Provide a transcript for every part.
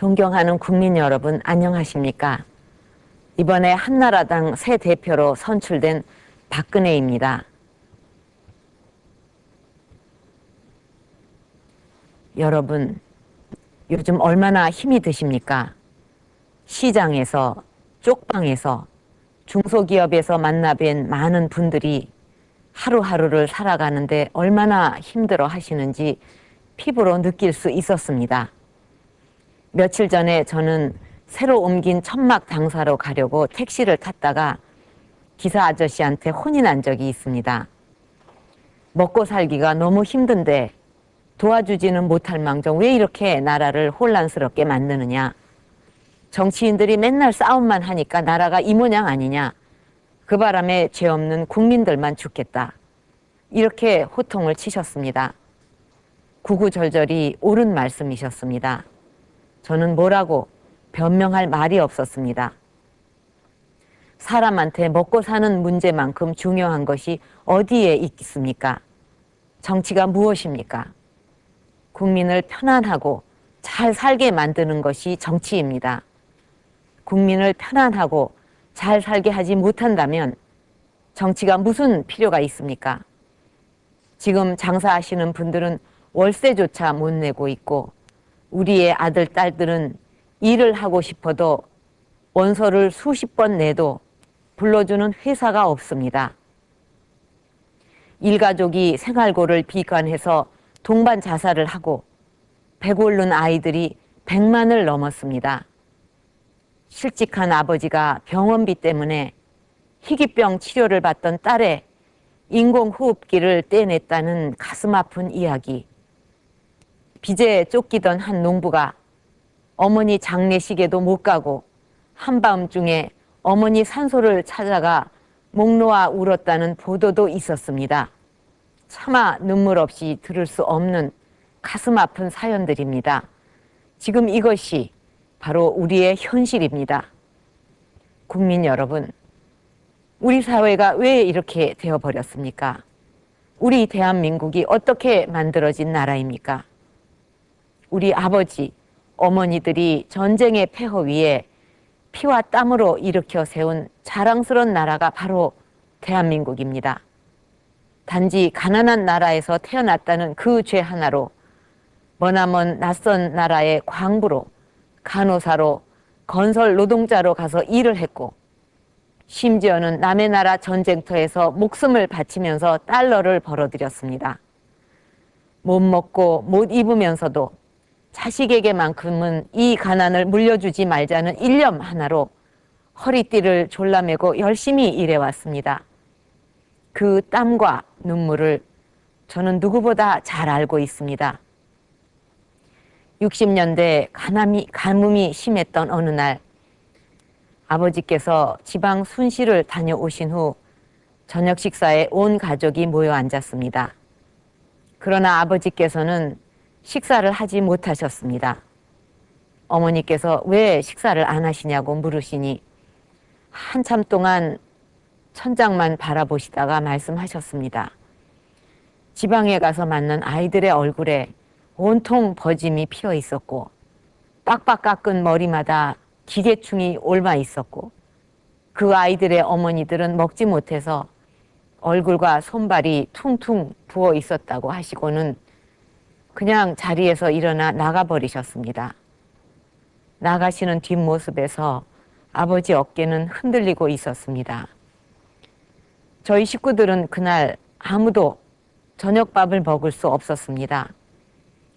존경하는 국민 여러분, 안녕하십니까? 이번에 한나라당 새 대표로 선출된 박근혜입니다. 여러분, 요즘 얼마나 힘이 드십니까? 시장에서, 쪽방에서, 중소기업에서 만나뵌 많은 분들이 하루하루를 살아가는데 얼마나 힘들어 하시는지 피부로 느낄 수 있었습니다. 며칠 전에 저는 새로 옮긴 천막 당사로 가려고 택시를 탔다가 기사 아저씨한테 혼이 난 적이 있습니다. 먹고 살기가 너무 힘든데 도와주지는 못할 망정 왜 이렇게 나라를 혼란스럽게 만드느냐. 정치인들이 맨날 싸움만 하니까 나라가 이 모양 아니냐. 그 바람에 죄 없는 국민들만 죽겠다. 이렇게 호통을 치셨습니다. 구구절절이 옳은 말씀이셨습니다. 저는 뭐라고 변명할 말이 없었습니다. 사람한테 먹고 사는 문제만큼 중요한 것이 어디에 있습니까? 정치가 무엇입니까? 국민을 편안하고 잘 살게 만드는 것이 정치입니다. 국민을 편안하고 잘 살게 하지 못한다면 정치가 무슨 필요가 있습니까? 지금 장사하시는 분들은 월세조차 못 내고 있고 우리의 아들, 딸들은 일을 하고 싶어도 원서를 수십 번 내도 불러주는 회사가 없습니다. 일가족이 생활고를 비관해서 동반 자살을 하고 배 고른 아이들이 100만을 넘었습니다. 실직한 아버지가 병원비 때문에 희귀병 치료를 받던 딸의 인공호흡기를 떼냈다는 가슴 아픈 이야기. 빚에 쫓기던 한 농부가 어머니 장례식에도 못 가고 한밤중에 어머니 산소를 찾아가 목 놓아 울었다는 보도도 있었습니다. 차마 눈물 없이 들을 수 없는 가슴 아픈 사연들입니다. 지금 이것이 바로 우리의 현실입니다. 국민 여러분, 우리 사회가 왜 이렇게 되어버렸습니까? 우리 대한민국이 어떻게 만들어진 나라입니까? 우리 아버지, 어머니들이 전쟁의 폐허 위에 피와 땀으로 일으켜 세운 자랑스러운 나라가 바로 대한민국입니다. 단지 가난한 나라에서 태어났다는 그 죄 하나로 머나먼 낯선 나라의 광부로, 간호사로, 건설 노동자로 가서 일을 했고 심지어는 남의 나라 전쟁터에서 목숨을 바치면서 달러를 벌어들였습니다. 못 먹고 못 입으면서도 자식에게만큼은 이 가난을 물려주지 말자는 일념 하나로 허리띠를 졸라매고 열심히 일해왔습니다. 그 땀과 눈물을 저는 누구보다 잘 알고 있습니다. 60년대 가뭄이 심했던 어느 날 아버지께서 지방 순시를 다녀오신 후 저녁 식사에 온 가족이 모여 앉았습니다. 그러나 아버지께서는 식사를 하지 못하셨습니다. 어머니께서 왜 식사를 안 하시냐고 물으시니 한참 동안 천장만 바라보시다가 말씀하셨습니다. 지방에 가서 만난 아이들의 얼굴에 온통 버짐이 피어 있었고 빡빡 깎은 머리마다 기계충이 옮아 있었고 그 아이들의 어머니들은 먹지 못해서 얼굴과 손발이 퉁퉁 부어 있었다고 하시고는 그냥 자리에서 일어나 나가버리셨습니다. 나가시는 뒷모습에서 아버지 어깨는 흔들리고 있었습니다. 저희 식구들은 그날 아무도 저녁밥을 먹을 수 없었습니다.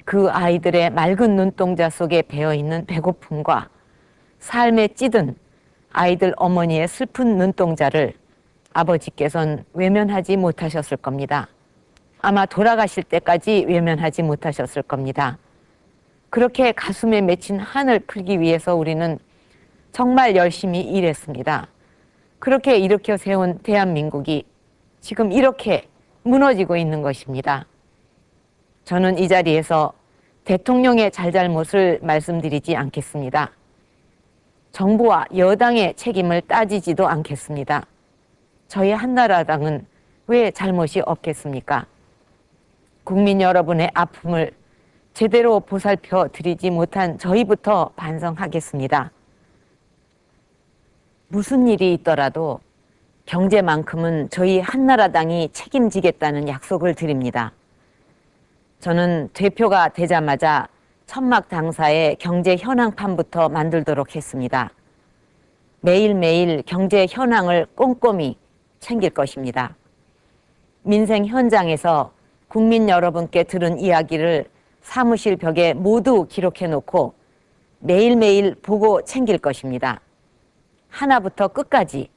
그 아이들의 맑은 눈동자 속에 배어있는 배고픔과 삶에 찌든 아이들 어머니의 슬픈 눈동자를 아버지께서는 외면하지 못하셨을 겁니다. 아마 돌아가실 때까지 외면하지 못하셨을 겁니다. 그렇게 가슴에 맺힌 한을 풀기 위해서 우리는 정말 열심히 일했습니다. 그렇게 일으켜 세운 대한민국이 지금 이렇게 무너지고 있는 것입니다. 저는 이 자리에서 대통령의 잘잘못을 말씀드리지 않겠습니다. 정부와 여당의 책임을 따지지도 않겠습니다. 저희 한나라당은 왜 잘못이 없겠습니까? 국민 여러분의 아픔을 제대로 보살펴 드리지 못한 저희부터 반성하겠습니다. 무슨 일이 있더라도 경제만큼은 저희 한나라당이 책임지겠다는 약속을 드립니다. 저는 대표가 되자마자 천막 당사의 경제 현황판부터 만들도록 했습니다. 매일매일 경제 현황을 꼼꼼히 챙길 것입니다. 민생 현장에서 국민 여러분께 들은 이야기를 사무실 벽에 모두 기록해 놓고 매일매일 보고 챙길 것입니다. 하나부터 끝까지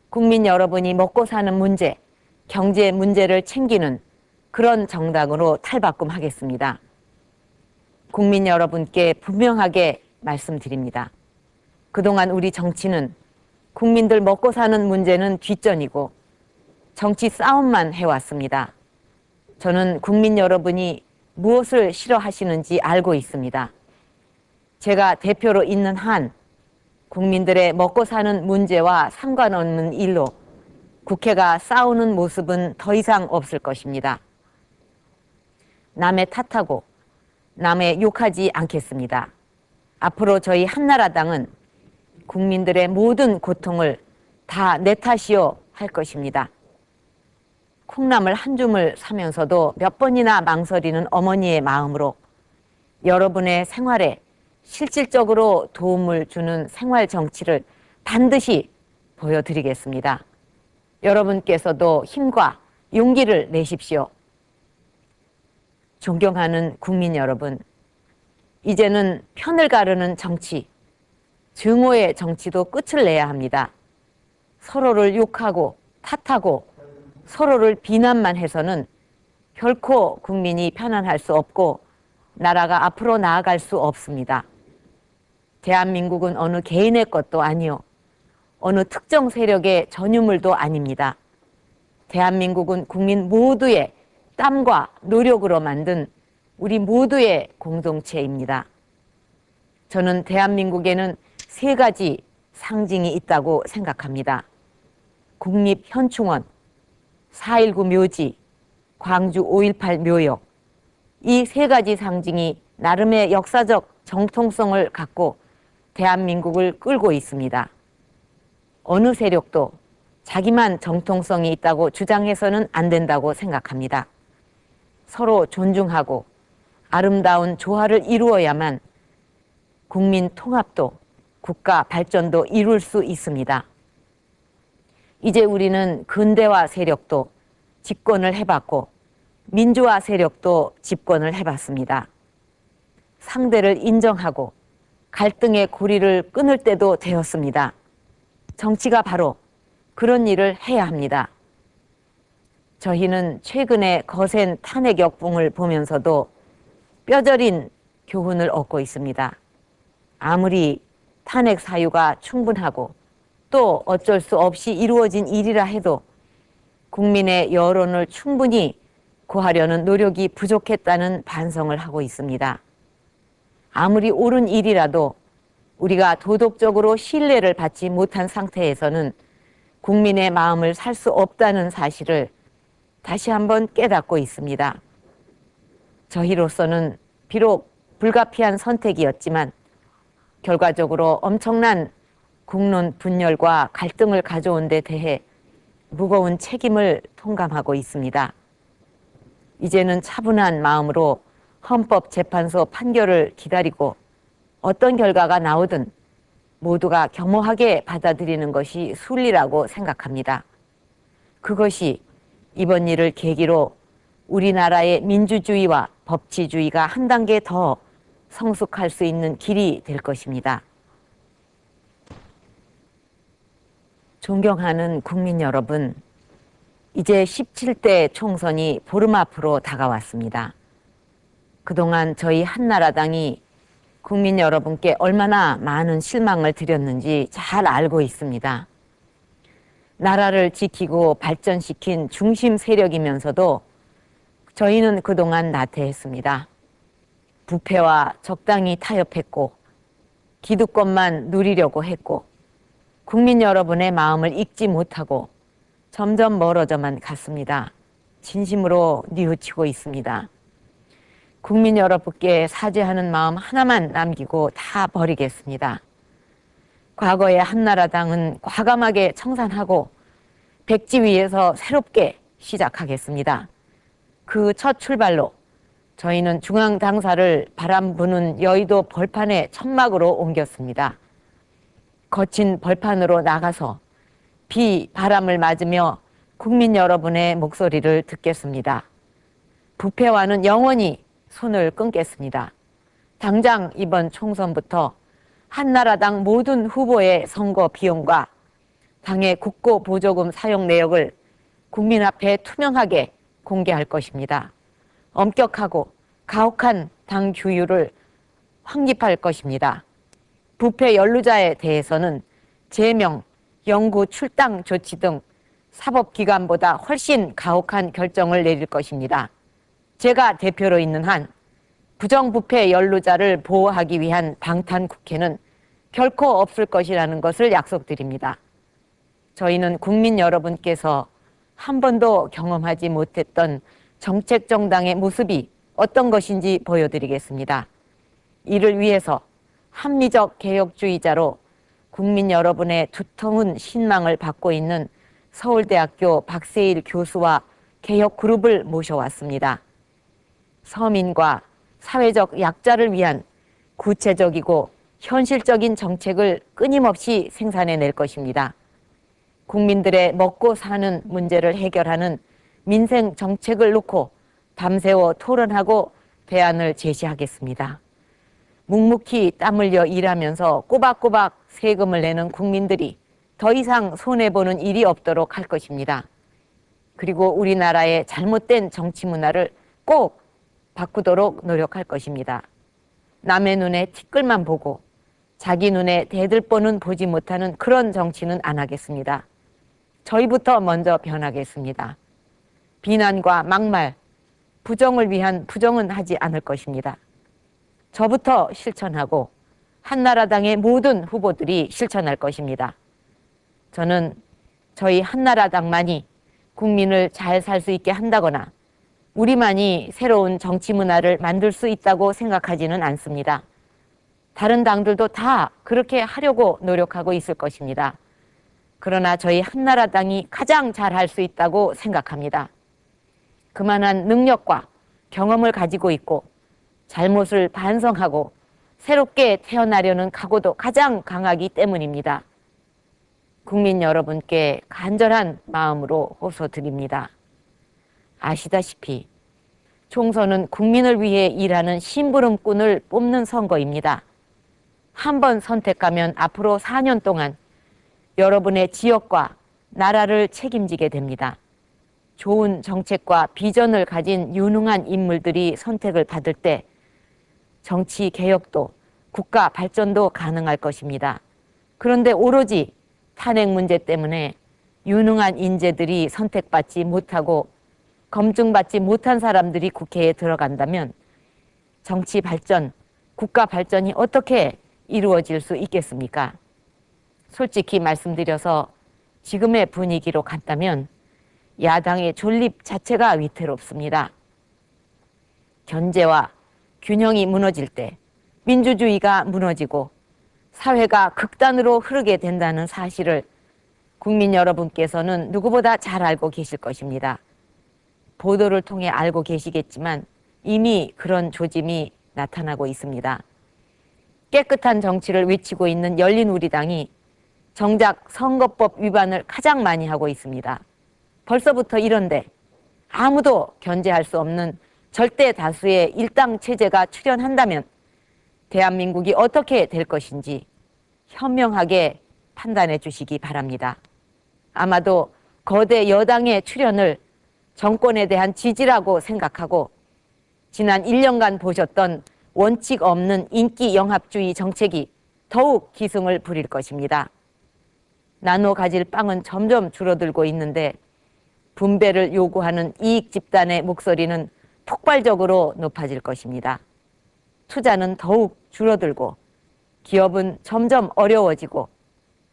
국민 여러분이 먹고 사는 문제, 경제 문제를 챙기는 그런 정당으로 탈바꿈하겠습니다. 국민 여러분께 분명하게 말씀드립니다. 그동안 우리 정치는 국민들 먹고 사는 문제는 뒷전이고 정치 싸움만 해왔습니다. 저는 국민 여러분이 무엇을 싫어하시는지 알고 있습니다. 제가 대표로 있는 한 국민들의 먹고 사는 문제와 상관없는 일로 국회가 싸우는 모습은 더 이상 없을 것입니다. 남의 탓하고 남의 욕하지 않겠습니다. 앞으로 저희 한나라당은 국민들의 모든 고통을 다 내 탓이요 할 것입니다. 콩나물 한 줌을 사면서도 몇 번이나 망설이는 어머니의 마음으로 여러분의 생활에 실질적으로 도움을 주는 생활 정치를 반드시 보여드리겠습니다. 여러분께서도 힘과 용기를 내십시오. 존경하는 국민 여러분, 이제는 편을 가르는 정치, 증오의 정치도 끝을 내야 합니다. 서로를 욕하고 탓하고 서로를 비난만 해서는 결코 국민이 편안할 수 없고 나라가 앞으로 나아갈 수 없습니다. 대한민국은 어느 개인의 것도 아니요, 어느 특정 세력의 전유물도 아닙니다. 대한민국은 국민 모두의 땀과 노력으로 만든 우리 모두의 공동체입니다. 저는 대한민국에는 세 가지 상징이 있다고 생각합니다. 국립현충원, 4.19 묘지, 광주 5.18 묘역, 이 세 가지 상징이 나름의 역사적 정통성을 갖고 대한민국을 끌고 있습니다. 어느 세력도 자기만 정통성이 있다고 주장해서는 안 된다고 생각합니다. 서로 존중하고 아름다운 조화를 이루어야만 국민 통합도 국가 발전도 이룰 수 있습니다. 이제 우리는 근대화 세력도 집권을 해봤고 민주화 세력도 집권을 해봤습니다. 상대를 인정하고 갈등의 고리를 끊을 때도 되었습니다. 정치가 바로 그런 일을 해야 합니다. 저희는 최근에 거센 탄핵 역풍을 보면서도 뼈저린 교훈을 얻고 있습니다. 아무리 탄핵 사유가 충분하고 또 어쩔 수 없이 이루어진 일이라 해도 국민의 여론을 충분히 구하려는 노력이 부족했다는 반성을 하고 있습니다. 아무리 옳은 일이라도 우리가 도덕적으로 신뢰를 받지 못한 상태에서는 국민의 마음을 살 수 없다는 사실을 다시 한번 깨닫고 있습니다. 저희로서는 비록 불가피한 선택이었지만 결과적으로 엄청난 국론 분열과 갈등을 가져온 데 대해 무거운 책임을 통감하고 있습니다. 이제는 차분한 마음으로 헌법재판소 판결을 기다리고 어떤 결과가 나오든 모두가 겸허하게 받아들이는 것이 순리라고 생각합니다. 그것이 이번 일을 계기로 우리나라의 민주주의와 법치주의가 한 단계 더 성숙할 수 있는 길이 될 것입니다. 존경하는 국민 여러분, 이제 17대 총선이 보름 앞으로 다가왔습니다. 그동안 저희 한나라당이 국민 여러분께 얼마나 많은 실망을 드렸는지 잘 알고 있습니다. 나라를 지키고 발전시킨 중심 세력이면서도 저희는 그동안 나태했습니다. 부패와 적당히 타협했고 기득권만 누리려고 했고 국민 여러분의 마음을 읽지 못하고 점점 멀어져만 갔습니다. 진심으로 뉘우치고 있습니다. 국민 여러분께 사죄하는 마음 하나만 남기고 다 버리겠습니다. 과거의 한나라당은 과감하게 청산하고 백지 위에서 새롭게 시작하겠습니다. 그 첫 출발로 저희는 중앙당사를 바람 부는 여의도 벌판의 천막으로 옮겼습니다. 거친 벌판으로 나가서 비, 바람을 맞으며 국민 여러분의 목소리를 듣겠습니다. 부패와는 영원히 손을 끊겠습니다. 당장 이번 총선부터 한나라당 모든 후보의 선거 비용과 당의 국고 보조금 사용 내역을 국민 앞에 투명하게 공개할 것입니다. 엄격하고 가혹한 당 규율을 확립할 것입니다. 부패 연루자에 대해서는 제명, 영구 출당 조치 등 사법기관보다 훨씬 가혹한 결정을 내릴 것입니다. 제가 대표로 있는 한 부정부패 연루자를 보호하기 위한 방탄국회는 결코 없을 것이라는 것을 약속드립니다. 저희는 국민 여러분께서 한 번도 경험하지 못했던 정책정당의 모습이 어떤 것인지 보여드리겠습니다. 이를 위해서 합리적 개혁주의자로 국민 여러분의 두터운 신망을 받고 있는 서울대학교 박세일 교수와 개혁그룹을 모셔왔습니다. 서민과 사회적 약자를 위한 구체적이고 현실적인 정책을 끊임없이 생산해낼 것입니다. 국민들의 먹고 사는 문제를 해결하는 민생 정책을 놓고 밤새워 토론하고 대안을 제시하겠습니다. 묵묵히 땀 흘려 일하면서 꼬박꼬박 세금을 내는 국민들이 더 이상 손해보는 일이 없도록 할 것입니다. 그리고 우리나라의 잘못된 정치 문화를 꼭 바꾸도록 노력할 것입니다. 남의 눈에 티끌만 보고 자기 눈에 대들보는 보지 못하는 그런 정치는 안 하겠습니다. 저희부터 먼저 변하겠습니다. 비난과 막말, 부정을 위한 부정은 하지 않을 것입니다. 저부터 실천하고 한나라당의 모든 후보들이 실천할 것입니다. 저는 저희 한나라당만이 국민을 잘 살 수 있게 한다거나 우리만이 새로운 정치 문화를 만들 수 있다고 생각하지는 않습니다. 다른 당들도 다 그렇게 하려고 노력하고 있을 것입니다. 그러나 저희 한나라당이 가장 잘할 수 있다고 생각합니다. 그만한 능력과 경험을 가지고 있고 잘못을 반성하고 새롭게 태어나려는 각오도 가장 강하기 때문입니다. 국민 여러분께 간절한 마음으로 호소드립니다. 아시다시피 총선은 국민을 위해 일하는 심부름꾼을 뽑는 선거입니다. 한 번 선택하면 앞으로 4년 동안 여러분의 지역과 나라를 책임지게 됩니다. 좋은 정책과 비전을 가진 유능한 인물들이 선택을 받을 때 정치 개혁도 국가 발전도 가능할 것입니다. 그런데 오로지 탄핵 문제 때문에 유능한 인재들이 선택받지 못하고 검증받지 못한 사람들이 국회에 들어간다면 정치 발전, 국가 발전이 어떻게 이루어질 수 있겠습니까? 솔직히 말씀드려서 지금의 분위기로 간다면 야당의 존립 자체가 위태롭습니다. 견제와 균형이 무너질 때 민주주의가 무너지고 사회가 극단으로 흐르게 된다는 사실을 국민 여러분께서는 누구보다 잘 알고 계실 것입니다. 보도를 통해 알고 계시겠지만 이미 그런 조짐이 나타나고 있습니다. 깨끗한 정치를 외치고 있는 열린우리당이 정작 선거법 위반을 가장 많이 하고 있습니다. 벌써부터 이런데 아무도 견제할 수 없는 절대 다수의 일당 체제가 출현한다면 대한민국이 어떻게 될 것인지 현명하게 판단해 주시기 바랍니다. 아마도 거대 여당의 출현을 정권에 대한 지지라고 생각하고 지난 1년간 보셨던 원칙 없는 인기 영합주의 정책이 더욱 기승을 부릴 것입니다. 나눠 가질 빵은 점점 줄어들고 있는데 분배를 요구하는 이익 집단의 목소리는 폭발적으로 높아질 것입니다. 투자는 더욱 줄어들고 기업은 점점 어려워지고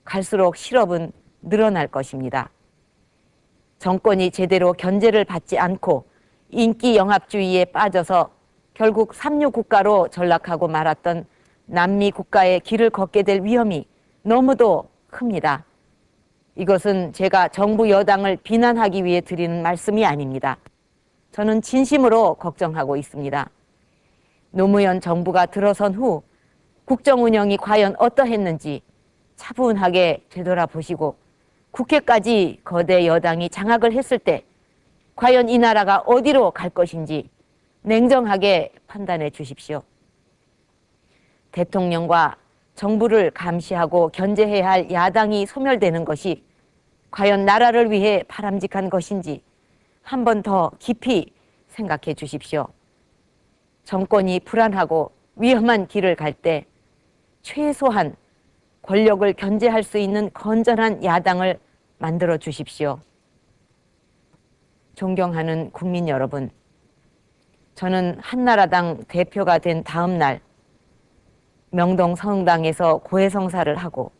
갈수록 실업은 늘어날 것입니다. 정권이 제대로 견제를 받지 않고 인기 영합주의에 빠져서 결국 삼류 국가로 전락하고 말았던 남미 국가의 길을 걷게 될 위험이 너무도 큽니다. 이것은 제가 정부 여당을 비난하기 위해 드리는 말씀이 아닙니다. 저는 진심으로 걱정하고 있습니다. 노무현 정부가 들어선 후 국정 운영이 과연 어떠했는지 차분하게 되돌아보시고 국회까지 거대 여당이 장악을 했을 때 과연 이 나라가 어디로 갈 것인지 냉정하게 판단해 주십시오. 대통령과 정부를 감시하고 견제해야 할 야당이 소멸되는 것이 과연 나라를 위해 바람직한 것인지 한 번 더 깊이 생각해 주십시오. 정권이 불안하고 위험한 길을 갈 때 최소한 권력을 견제할 수 있는 건전한 야당을 만들어 주십시오. 존경하는 국민 여러분, 저는 한나라당 대표가 된 다음 날 명동 성당에서 고해성사를 하고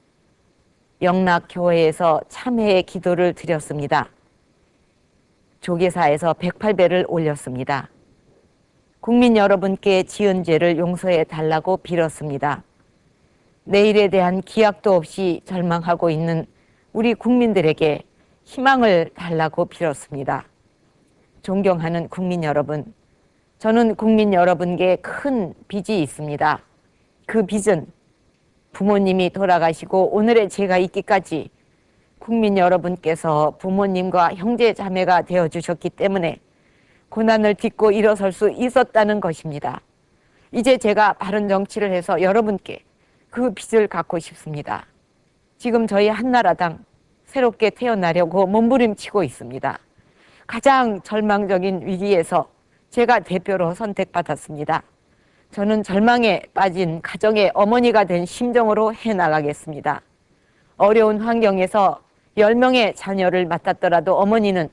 영락교회에서 참회의 기도를 드렸습니다. 조계사에서 108배를 올렸습니다. 국민 여러분께 지은 죄를 용서해 달라고 빌었습니다. 내일에 대한 기약도 없이 절망하고 있는 우리 국민들에게 희망을 달라고 빌었습니다. 존경하는 국민 여러분, 저는 국민 여러분께 큰 빚이 있습니다. 그 빚은 부모님이 돌아가시고 오늘의 제가 있기까지 국민 여러분께서 부모님과 형제 자매가 되어주셨기 때문에 고난을 딛고 일어설 수 있었다는 것입니다. 이제 제가 바른 정치를 해서 여러분께 그 빚을 갚고 싶습니다. 지금 저희 한나라당 새롭게 태어나려고 몸부림치고 있습니다. 가장 절망적인 위기에서 제가 대표로 선택받았습니다. 저는 절망에 빠진 가정의 어머니가 된 심정으로 해나가겠습니다. 어려운 환경에서 10명의 자녀를 맡았더라도 어머니는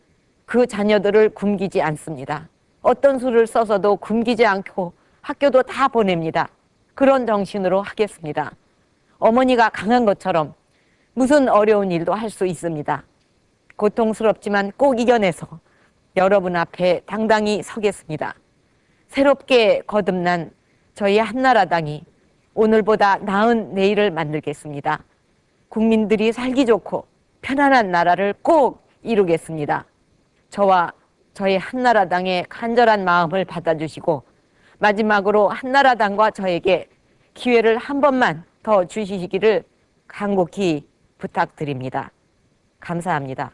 그 자녀들을 굶기지 않습니다. 어떤 수를 써서도 굶기지 않고 학교도 다 보냅니다. 그런 정신으로 하겠습니다. 어머니가 강한 것처럼 무슨 어려운 일도 할 수 있습니다. 고통스럽지만 꼭 이겨내서 여러분 앞에 당당히 서겠습니다. 새롭게 거듭난 저희 한나라당이 오늘보다 나은 내일을 만들겠습니다. 국민들이 살기 좋고 편안한 나라를 꼭 이루겠습니다. 저와 저희 한나라당의 간절한 마음을 받아주시고 마지막으로 한나라당과 저에게 기회를 한 번만 더 주시기를 간곡히 부탁드립니다. 감사합니다.